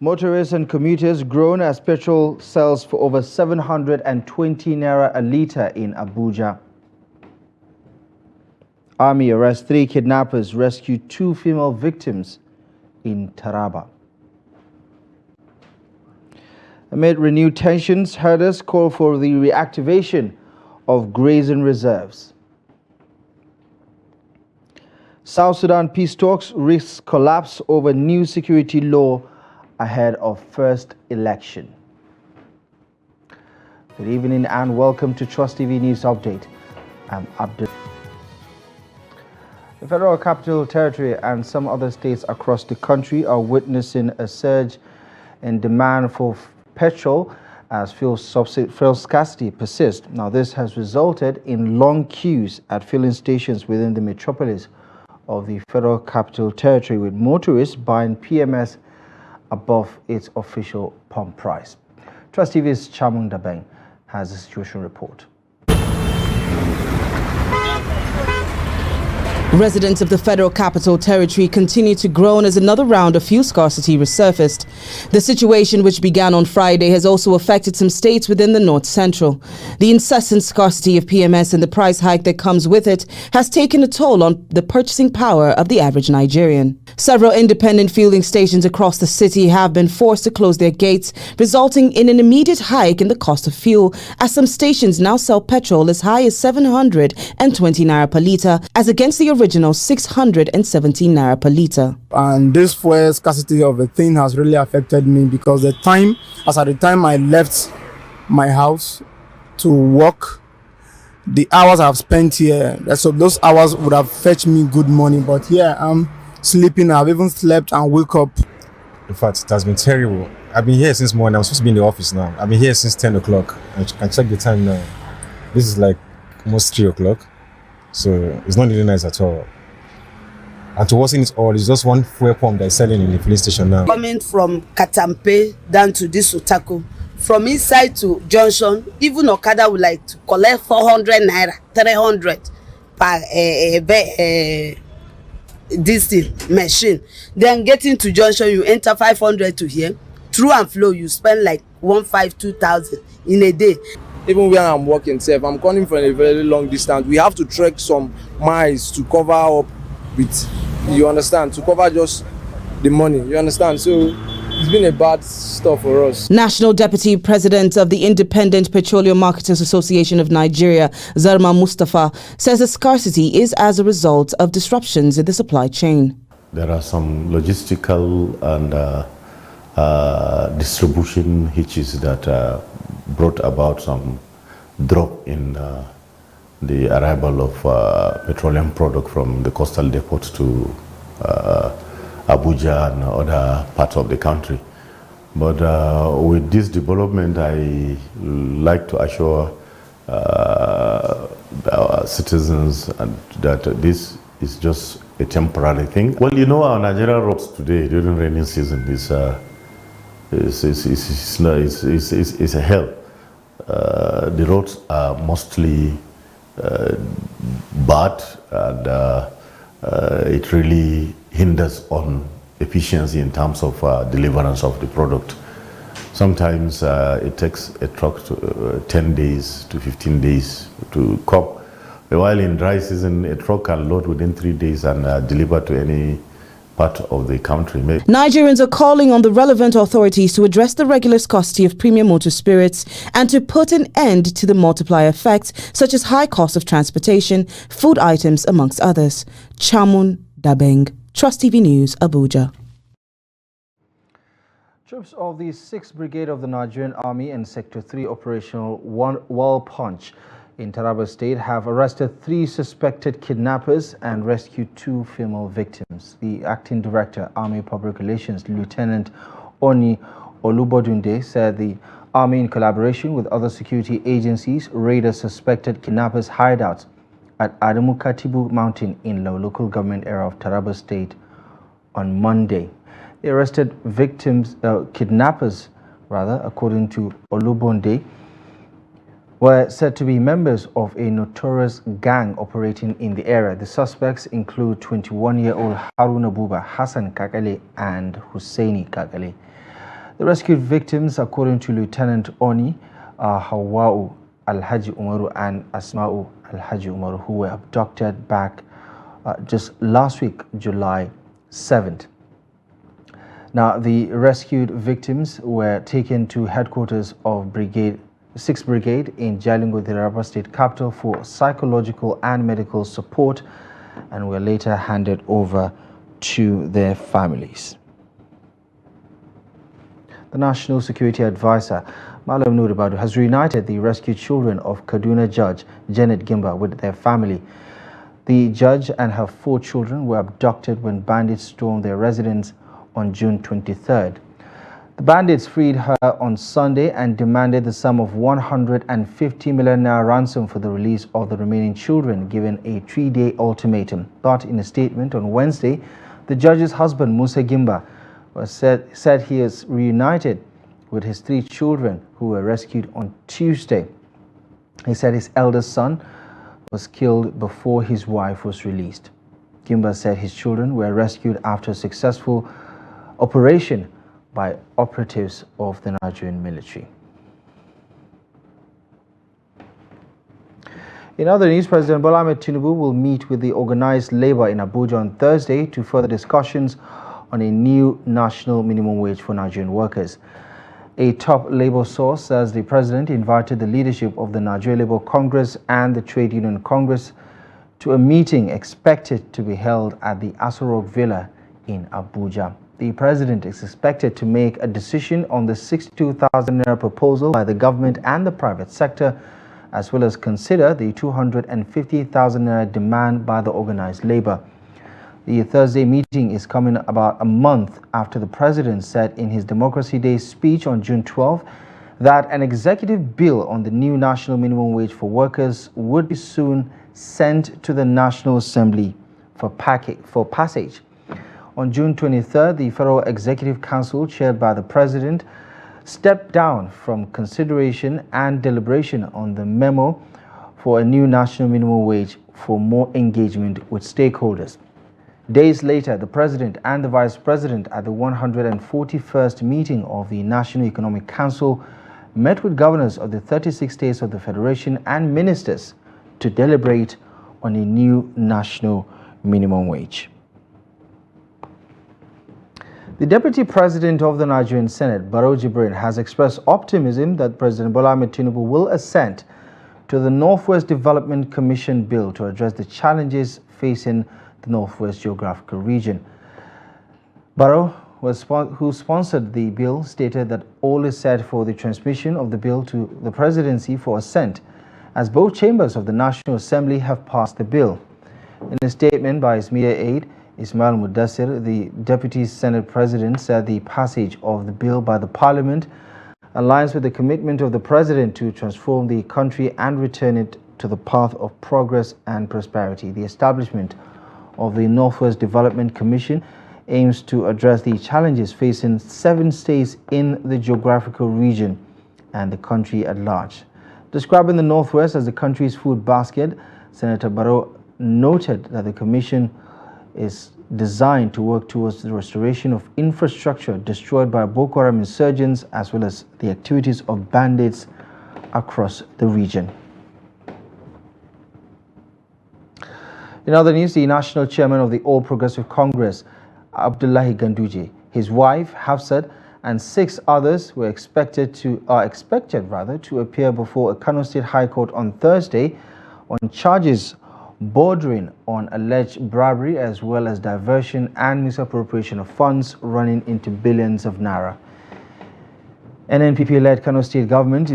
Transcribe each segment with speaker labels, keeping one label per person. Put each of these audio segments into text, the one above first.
Speaker 1: Motorists and commuters groan as petrol sells for over 720 naira a litre in Abuja. Army arrests 3 kidnappers, rescue 2 female victims in Taraba. Amid renewed tensions, herders call for the reactivation of grazing reserves. South Sudan peace talks risk collapse over new security law ahead of first election. Good evening and welcome to Trust TV News Update. I'm Abdul. The Federal Capital Territory and some other states across the country are witnessing a surge in demand for petrol as fuel scarcity persists. Now, this has resulted in long queues at filling stations within the metropolis of the Federal Capital Territory, with motorists buying PMS above its official pump price. Trust TV's Chamung Dabeng has a situation report.
Speaker 2: Residents of the Federal Capital Territory continue to groan as another round of fuel scarcity resurfaced. The situation, which began on Friday, has also affected some states within the North Central. The incessant scarcity of PMS and the price hike that comes with it has taken a toll on the purchasing power of the average Nigerian. Several independent fueling stations across the city have been forced to close their gates, resulting in an immediate hike in the cost of fuel, as some stations now sell petrol as high as 720 naira per litre, as against the original 617 naira per litre.
Speaker 3: And this fuel scarcity of a thing has really affected me, because at the time I left my house to work, the hours I've spent here, so those hours would have fetched me good money, but here I'm sleeping. I've even slept and woke up.
Speaker 4: In fact, it has been terrible. I've been here since morning. I'm supposed to be in the office now. I've been here since 10 o'clock. I can check the time now. This is like almost 3 o'clock. So it's not really nice at all. And to worsen it all, it's just one fuel pump that is selling in the filling station now.
Speaker 5: Coming from Katampe down to this Otako, from inside to Junction, even Okada would like to collect 400 naira, 300 per this thing, machine. Then getting to Junction, you enter 500 to here. Through and flow, you spend like 2,000 in a day.
Speaker 3: Even when I'm working, I'm coming from a very long distance. We have to trek some miles to cover up with, you understand, to cover just the money, you understand. So it's been a bad stuff for us.
Speaker 2: National Deputy President of the Independent Petroleum Marketers Association of Nigeria, Zarma Mustafa, says the scarcity is as a result of disruptions in the supply chain.
Speaker 6: There are some logistical and distribution hitches that brought about some drop in the arrival of petroleum product from the coastal depots to Abuja and other parts of the country. But with this development, I like to assure our citizens that this is just a temporary thing. Well, you know, our Nigerian roads today during rainy season is a hell. The roads are mostly bad, and it really hinders on efficiency in terms of deliverance of the product. Sometimes it takes a truck to 10 days to 15 days to come. While in dry season, a truck can load within 3 days and deliver to any part of the country.
Speaker 2: Nigerians are calling on the relevant authorities to address the regular scarcity of premium motor spirits and to put an end to the multiplier effects, such as high cost of transportation, food items, amongst others. Chamun Dabeng, Trust TV News, Abuja.
Speaker 1: Troops of the 6th Brigade of the Nigerian Army and Sector 3 Operational Wall Punch in Taraba State have arrested 3 suspected kidnappers and rescued 2 female victims. The Acting Director, Army Public Relations, Lieutenant Oni Olubodunde, said the Army, in collaboration with other security agencies, raided suspected kidnappers' hideouts at Adamukatibu Mountain in the local government area of Taraba State on Monday. They arrested kidnappers, according to Olubonde, were said to be members of a notorious gang operating in the area. The suspects include 21-year-old Haruna Buba, Hassan Kakale, and Husseini Kakale. The rescued victims, according to Lieutenant Oni, are Hawa'u Alhaji Umaru and Asma'u Alhaji Umaru, who were abducted back just last week, July 7th. Now, the rescued victims were taken to headquarters of 6th Brigade in Jalingo, the Taraba State capital, for psychological and medical support, and were later handed over to their families. The National Security Advisor, Malam Nuribadu, has reunited the rescued children of Kaduna Judge Janet Gimbas with their family. The judge and her 4 children were abducted when bandits stormed their residence on June 23rd. The bandits freed her on Sunday and demanded the sum of 150 million naira ransom for the release of the remaining children, given a 3-day ultimatum. But in a statement on Wednesday, the judge's husband, Musa Gimba, said he is reunited with his 3 children who were rescued on Tuesday. He said his eldest son was killed before his wife was released. Gimba said his children were rescued after a successful operation by operatives of the Nigerian military. In other news, President Bola Ahmed Tinubu will meet with the organized labor in Abuja on Thursday to further discussions on a new national minimum wage for Nigerian workers. A top labor source says the president invited the leadership of the Nigerian Labour Congress and the Trade Union Congress to a meeting expected to be held at the Aso Villa in Abuja. The president is expected to make a decision on the 62,000 naira proposal by the government and the private sector, as well as consider the 250,000 naira demand by the organized labor. The Thursday meeting is coming about a month after the president said in his Democracy Day speech on June 12 that an executive bill on the new national minimum wage for workers would be soon sent to the National Assembly for passage. On June 23rd, the Federal Executive Council, chaired by the president, stepped down from consideration and deliberation on the memo for a new national minimum wage for more engagement with stakeholders. Days later, the president and the vice president at the 141st meeting of the National Economic Council met with governors of the 36 states of the Federation and ministers to deliberate on a new national minimum wage. The Deputy President of the Nigerian Senate, Barrow Jibrin, has expressed optimism that President Bola Ahmed Tinubu will assent to the Northwest Development Commission bill to address the challenges facing the Northwest geographical region. Barrow, who sponsored the bill, stated that all is set for the transmission of the bill to the presidency for assent, as both chambers of the National Assembly have passed the bill. In a statement by his media aide, Ismail Mudassir, the Deputy Senate President, said the passage of the bill by the Parliament aligns with the commitment of the President to transform the country and return it to the path of progress and prosperity. The establishment of the Northwest Development Commission aims to address the challenges facing 7 states in the geographical region and the country at large. Describing the Northwest as the country's food basket, Senator Barrow noted that the Commission is designed to work towards the restoration of infrastructure destroyed by Boko Haram insurgents, as well as the activities of bandits across the region. In other news, the national chairman of the All Progressive Congress, Abdullahi Ganduje, his wife Hafsat, and 6 others are expected to appear before a Kano State High Court on Thursday on charges bordering on alleged bribery as well as diversion and misappropriation of funds running into billions of naira. NNPP-led Kano State government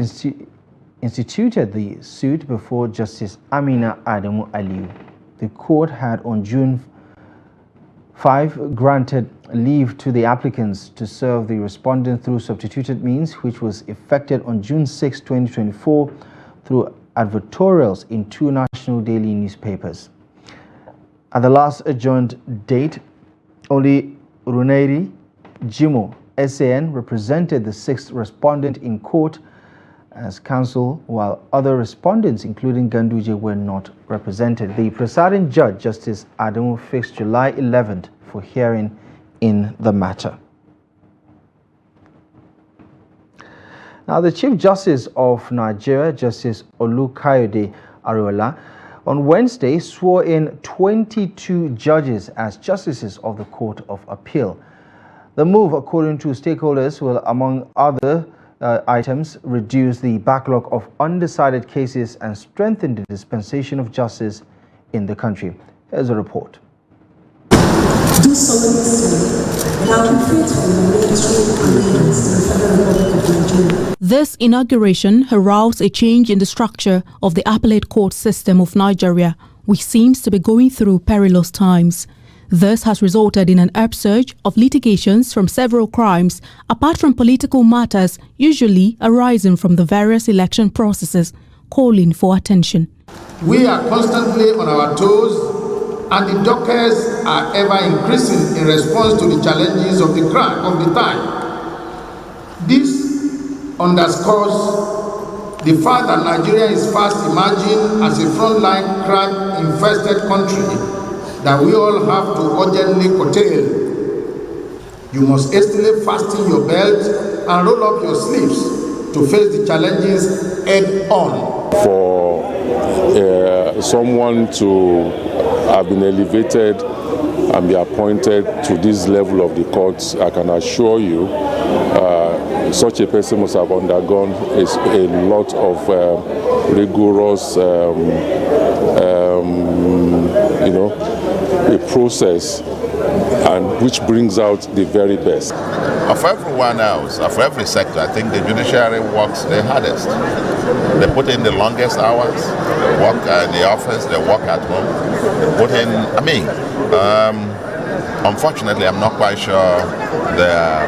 Speaker 1: instituted the suit before Justice Amina Adamu Aliyu. The court had on June 5 granted leave to the applicants to serve the respondent through substituted means, which was effected on June 6, 2024 through advertorials in 2 national daily newspapers. At the last adjourned date, only Runairi Jimo SAN represented the 6th respondent in court as counsel, while other respondents, including Ganduje, were not represented. The presiding judge, Justice Adamu, fixed July 11th for hearing in the matter. Now, the Chief Justice of Nigeria, Justice Olukayode Ariola, on Wednesday swore in 22 judges as justices of the Court of Appeal. The move, according to stakeholders, will, among other items, reduce the backlog of undecided cases and strengthen the dispensation of justice in the country. Here's a report.
Speaker 7: Do solemnly swear that I will faithfully and allegiance to the Federal Republic of Nigeria.
Speaker 8: This inauguration heralds a change in the structure of the appellate court system of Nigeria, which seems to be going through perilous times. This has resulted in an upsurge of litigations from several crimes, apart from political matters usually arising from the various election processes, calling for attention.
Speaker 9: We are constantly on our toes, and the dockets are ever increasing in response to the challenges of the time. This underscores the fact that Nigeria is fast emerging as a frontline crime-infested country that we all have to urgently curtail. You must hastily fasten your belt and roll up your sleeves to face the challenges head on.
Speaker 10: For someone to have been elevated and be appointed to this level of the courts, I can assure you such a person must have undergone a lot of rigorous a process, and which brings out the very best.
Speaker 11: Of everyone else, of every sector, I think the judiciary works the hardest. They put in the longest hours, work in the office, they work at home. They put in, unfortunately, I'm not quite sure they're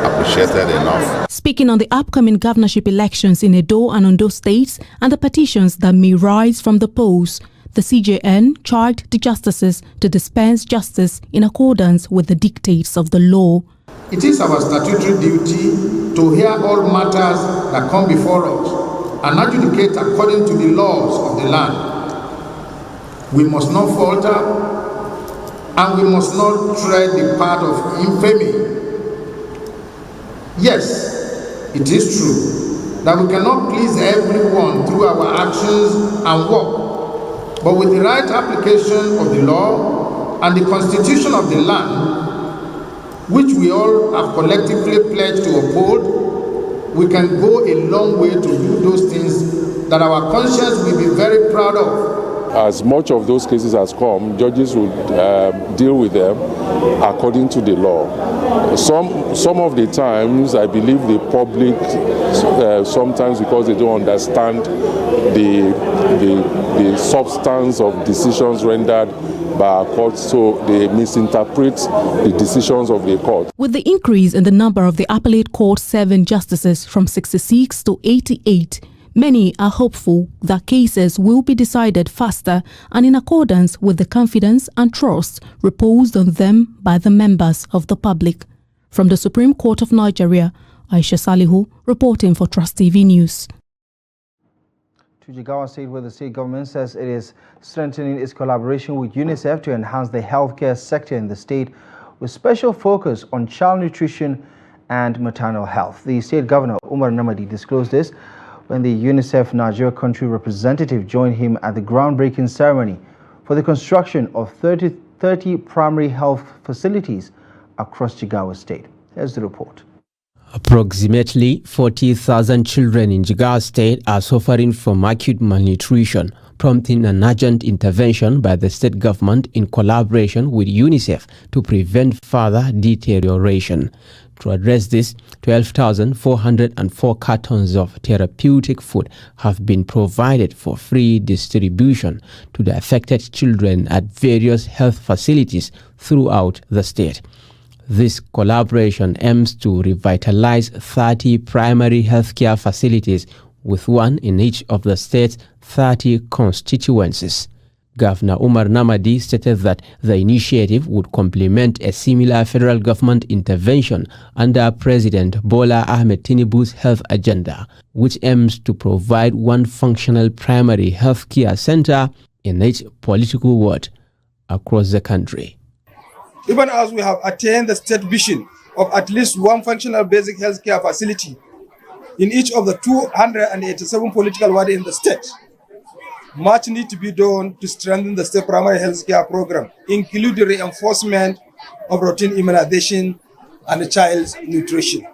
Speaker 11: appreciated enough.
Speaker 8: Speaking on the upcoming governorship elections in Edo and Ondo states and the petitions that may rise from the polls, the CJN charged the justices to dispense justice in accordance with the dictates of the law.
Speaker 9: It is our statutory duty to hear all matters that come before us and adjudicate according to the laws of the land. We must not falter, and we must not tread the path of infamy. Yes, it is true that we cannot please everyone through our actions and work. But with the right application of the law and the constitution of the land, which we all have collectively pledged to uphold, we can go a long way to do those things that our conscience will be very proud of.
Speaker 10: As much of those cases as come, judges will deal with them according to the law. Some of the times, I believe the public, sometimes because they don't understand the substance of decisions rendered by our courts, so they misinterpret the decisions of the court.
Speaker 8: With the increase in the number of the appellate court serving justices from 66 to 88, many are hopeful that cases will be decided faster and in accordance with the confidence and trust reposed on them by the members of the public. From the Supreme Court of Nigeria, Aisha Salihu reporting for Trust TV News.
Speaker 1: To Jigawa State, where the state government says it is strengthening its collaboration with UNICEF to enhance the healthcare sector in the state with special focus on child nutrition and maternal health. The state governor, Umar Namadi, disclosed this when the UNICEF Nigeria country representative joined him at the groundbreaking ceremony for the construction of 30 primary health facilities across Jigawa State. Here's the report.
Speaker 12: Approximately 40,000 children in Jigawa State are suffering from acute malnutrition, prompting an urgent intervention by the state government in collaboration with UNICEF to prevent further deterioration. To address this, 12,404 cartons of therapeutic food have been provided for free distribution to the affected children at various health facilities throughout the state. This collaboration aims to revitalize 30 primary healthcare facilities, with one in each of the state's 30 constituencies. Governor Umar Namadi stated that the initiative would complement a similar federal government intervention under President Bola Ahmed Tinubu's health agenda, which aims to provide one functional primary healthcare center in each political ward across the country.
Speaker 13: Even as we have attained the state vision of at least one functional basic healthcare facility
Speaker 3: in each of the 287 political wards in the state. Much needs to be done to strengthen the state primary health care program, including reinforcement of routine immunization and child's nutrition.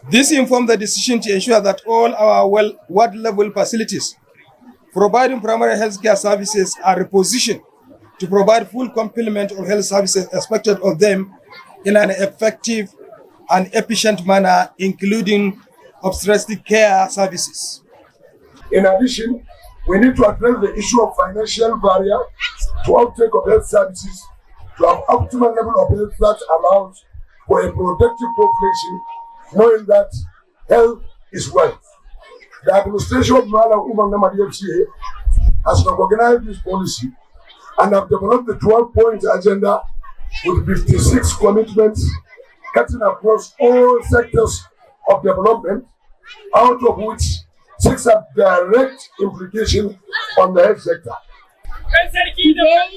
Speaker 3: This informed the decision to ensure that all our ward-level facilities providing primary health care services are repositioned to provide full complement of health services expected of them in an effective and efficient manner, including obstetric care services.
Speaker 13: In addition, we need to address the issue of financial barrier to uptake of health services to have optimal level of health that allows for a productive population, knowing that health is wealth. The administration of Mala Umar Namadi FCA has recognized this policy and have developed the 12-point agenda with 56 commitments cutting across all sectors of development, out of which 6 have direct implication on the health sector.
Speaker 14: Today,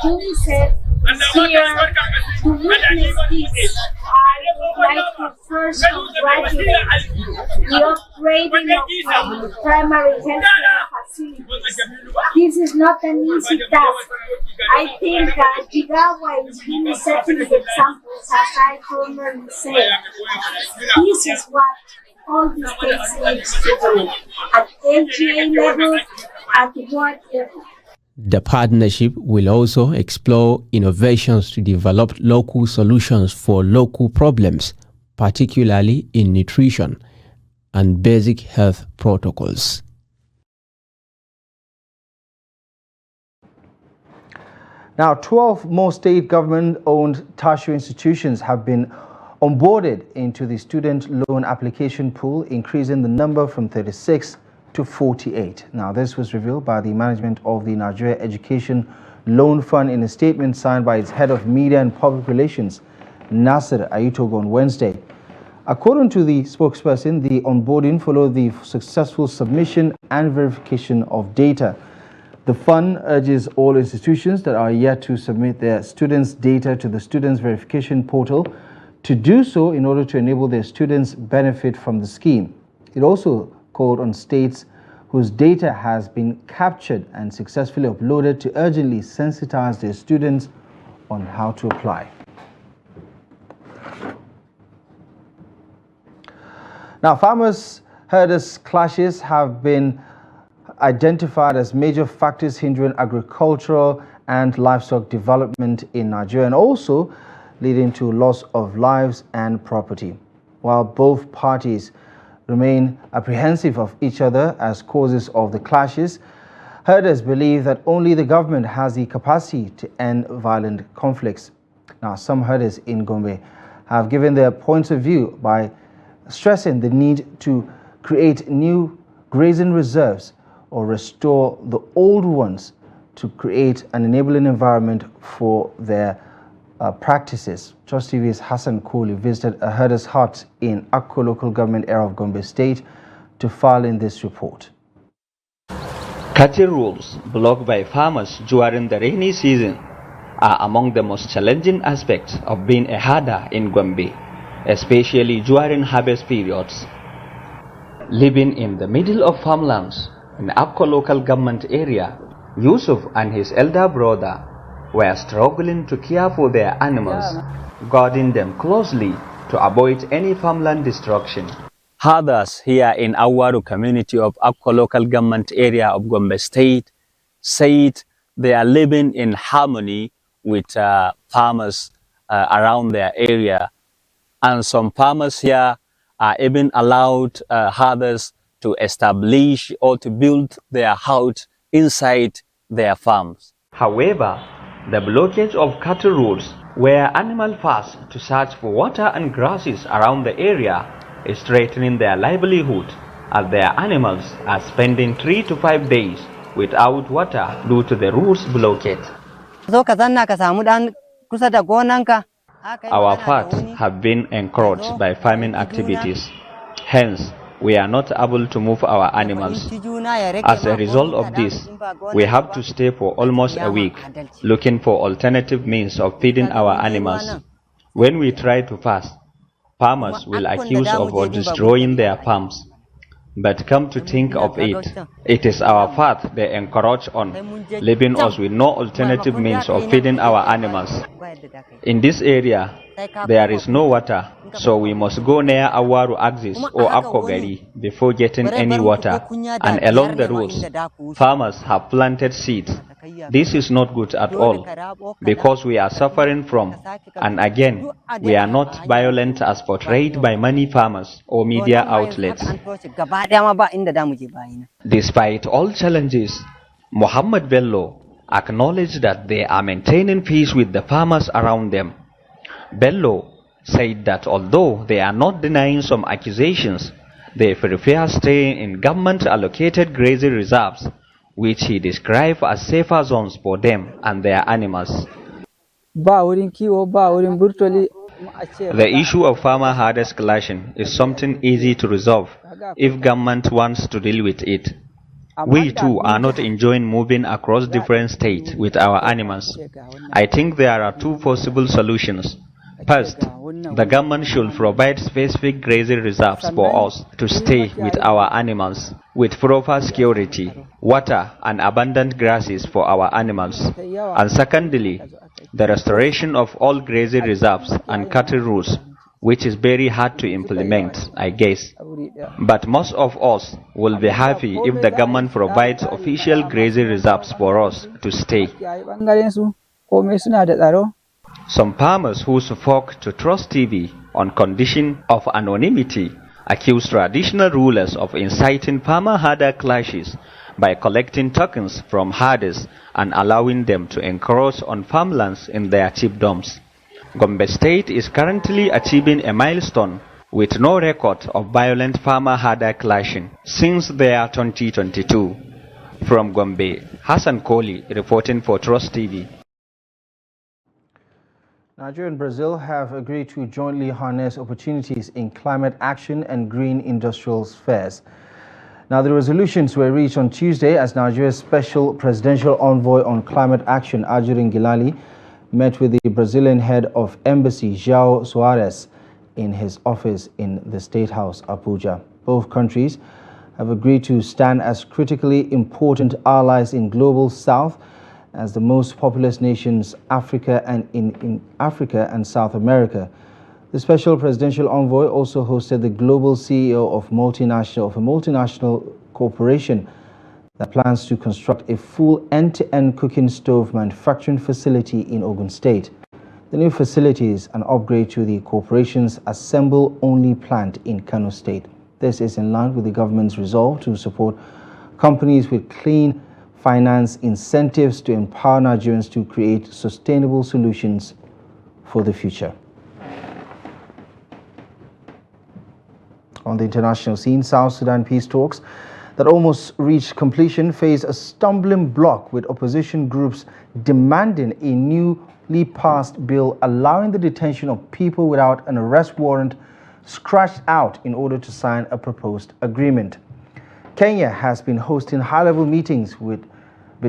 Speaker 14: UNICEF is here to witness this. I would like to first congratulate the upgrading of primary health care facilities. This is not an easy task. I think Jigawa is really setting the examples, as I formerly said. This is what all the states need to do, at LGA level, at ward level.
Speaker 12: The partnership will also explore innovations to develop local solutions for local problems, particularly in nutrition and basic health protocols.
Speaker 1: Now, 12 more state government-owned tertiary institutions have been onboarded into the student loan application pool, increasing the number from 36 to 48. Now, this was revealed by the management of the Nigeria Education Loan Fund in a statement signed by its head of media and public relations, Nasir Ayitogo, on Wednesday. According to the spokesperson, the onboarding followed the successful submission and verification of data. The fund urges all institutions that are yet to submit their students' data to the Students Verification Portal to do so in order to enable their students benefit from the scheme. It also called on states whose data has been captured and successfully uploaded to urgently sensitize their students on how to apply. Now, farmers-herders clashes have been identified as major factors hindering agricultural and livestock development in Nigeria, and also leading to loss of lives and property. While both parties remain apprehensive of each other as causes of the clashes, herders believe that only the government has the capacity to end violent conflicts. Now, some herders in Gombe have given their points of view by stressing the need to create new grazing reserves or restore the old ones to create an enabling environment for their practices. Trust TV's Hassan Kooli visited a herder's hut in Akko local government area of Gombe State to file in this report.
Speaker 15: Cattle rules blocked by farmers during the rainy season are among the most challenging aspects of being a herder in Gombe, especially during harvest periods. Living in the middle of farmlands in Akko local government area, Yusuf and his elder brother were struggling to care for their animals, guarding them closely to avoid any farmland destruction. Herders here in Awaru community of Akko local government area of Gombe State said they are living in harmony with farmers around their area, and some farmers here are even allowed herders to establish or to build their house inside their farms. However, the blockage of cattle roads where animals pass to search for water and grasses around the area is threatening their livelihood, as their animals are spending 3 to 5 days without water due to the roads blockade. Our paths have been encroached by farming activities. Hence, we are not able to move our animals. As a result of this, we have to stay for almost a week looking for alternative means of feeding our animals. When we try to fast, Farmers will accuse of destroying their farms. But come to think of it, it is our path they encourage on, leaving us with no alternative means of feeding our animals. In this area, there is no water, so we must go near Awaru axis or Akogari before getting any water, and along the roads, farmers have planted seeds. This is not good at all, because we are suffering from, and again, we are not violent as portrayed by many farmers or media outlets. Despite all challenges, Muhammad Bello acknowledged that they are maintaining peace with the farmers around them. Bello said that although they are not denying some accusations, they prefer staying in government-allocated grazing reserves, which he described as safer zones for them and their animals. The issue of farmer-herders clashing is something easy to resolve if government wants to deal with it. We too are not enjoying moving across different states with our animals. I think there are two possible solutions. First, the government should provide specific grazing reserves for us to stay with our animals, with proper security, water and abundant grasses for our animals. And secondly, the restoration of all grazing reserves and cattle rules, which is very hard to implement, I guess. But most of us will be happy if the government provides official grazing reserves for us to stay. Some farmers who spoke to Trust TV on condition of anonymity accused traditional rulers of inciting farmer-herder clashes by collecting tokens from herders and allowing them to encroach on farmlands in their chiefdoms. Gombe State is currently achieving a milestone with no record of violent farmer-herder clashing since the year 2022. From Gombe, Hassan Koli reporting for Trust TV.
Speaker 1: Nigeria and Brazil have agreed to jointly harness opportunities in climate action and green industrial spheres. Now, the resolutions were reached on Tuesday as Nigeria's Special Presidential Envoy on Climate Action, Ajurin Gilali, met with the Brazilian head of embassy, João Soares, in his office in the State House, Abuja. Both countries have agreed to stand as critically important allies in Global South as the most populous nations Africa and in Africa and South America. The Special Presidential Envoy also hosted the global CEO of a multinational corporation that plans to construct a full end-to-end cooking stove manufacturing facility in Ogun State. The new facility is an upgrade to the corporation's assemble-only plant in Kano State. This is in line with the government's resolve to support companies with clean finance incentives to empower Nigerians to create sustainable solutions for the future. On the international scene, South Sudan peace talks that almost reached completion face a stumbling block, with opposition groups demanding a newly passed bill allowing the detention of people without an arrest warrant scratched out in order to sign a proposed agreement. Kenya has been hosting high-level meetings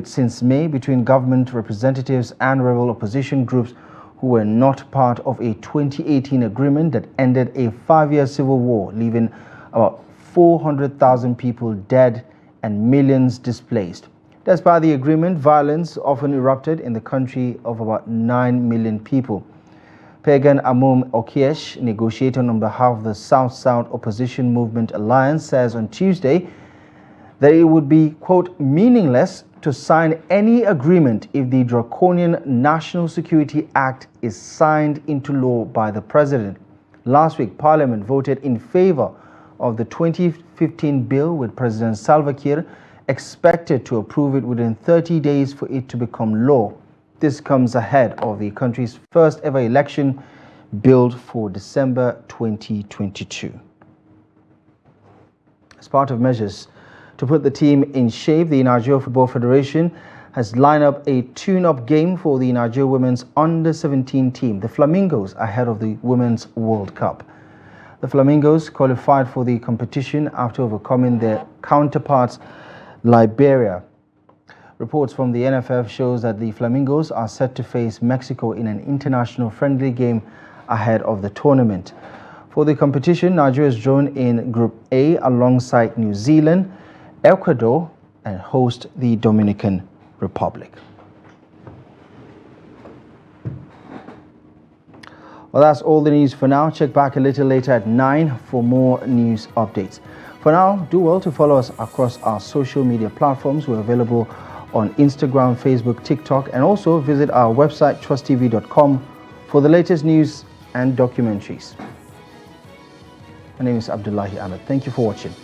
Speaker 1: since May between government representatives and rebel opposition groups who were not part of a 2018 agreement that ended a 5-year civil war, leaving about 400,000 people dead and millions displaced. Despite the agreement, violence often erupted in the country of about 9 million people. Pagan Amum Okiesh, negotiating on behalf of the South-South Opposition Movement Alliance, says on Tuesday that it would be, quote, meaningless to sign any agreement if the draconian National Security Act is signed into law by the President. Last week, Parliament voted in favor of the 2015 bill, with President Salva Kiir expected to approve it within 30 days for it to become law. This comes ahead of the country's first ever election billed for December 2022. As part of measures to put the team in shape, the Nigeria Football Federation has lined up a tune-up game for the Nigeria Women's Under-17 team, the Flamingos, ahead of the Women's World Cup. The Flamingos qualified for the competition after overcoming their counterparts, Liberia. Reports from the NFF shows that the Flamingos are set to face Mexico in an international friendly game ahead of the tournament. For the competition, Nigeria is drawn in Group A alongside New Zealand, Ecuador, and host the Dominican Republic. Well, that's all the news for now. Check back a little later at 9 for more news updates. For now, do well to follow us across our social media platforms. We're available on Instagram, Facebook, TikTok, and also visit our website, trusttv.com, for the latest news and documentaries. My name is Abdullahi Ahmed. Thank you for watching.